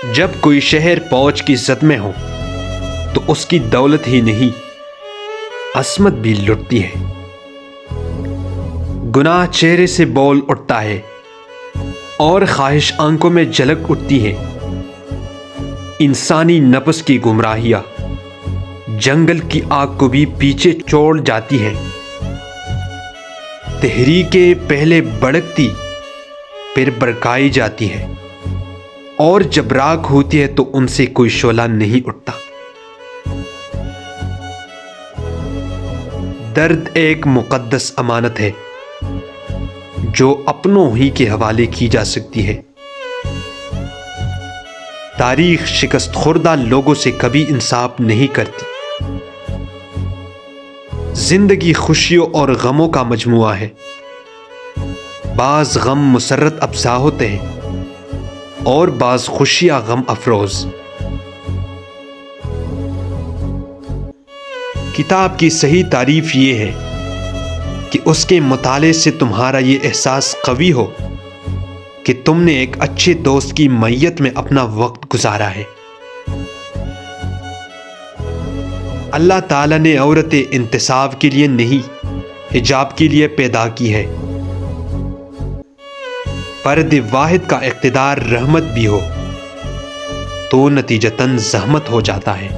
جب کوئی شہر فوج کی زد میں ہو تو اس کی دولت ہی نہیں عصمت بھی لٹتی ہے۔ گناہ چہرے سے بول اٹھتا ہے اور خواہش آنکھوں میں جھلک اٹھتی ہے۔ انسانی نفس کی گمراہیاں جنگل کی آگ کو بھی پیچھے چھوڑ جاتی ہیں۔ تحریکیں پہلے بھڑکتی پھر بھڑکائی جاتی ہے، اور جب راکھ ہوتی ہے تو ان سے کوئی شعلہ نہیں اٹھتا۔ درد ایک مقدس امانت ہے جو اپنوں ہی کے حوالے کی جا سکتی ہے۔ تاریخ شکست خوردہ لوگوں سے کبھی انصاف نہیں کرتی۔ زندگی خوشیوں اور غموں کا مجموعہ ہے۔ بعض غم مسرت افزا ہوتے ہیں اور بعض خوشیاں غم افروز۔ کتاب کی صحیح تعریف یہ ہے کہ اس کے مطالعے سے تمہارا یہ احساس قوی ہو کہ تم نے ایک اچھے دوست کی معیت میں اپنا وقت گزارا ہے۔ اللہ تعالیٰ نے عورتیں انتصاب کے لیے نہیں، حجاب کے لیے پیدا کی ہے۔ فرد واحد کا اقتدار رحمت بھی ہو تو نتیجتاً زحمت ہو جاتا ہے۔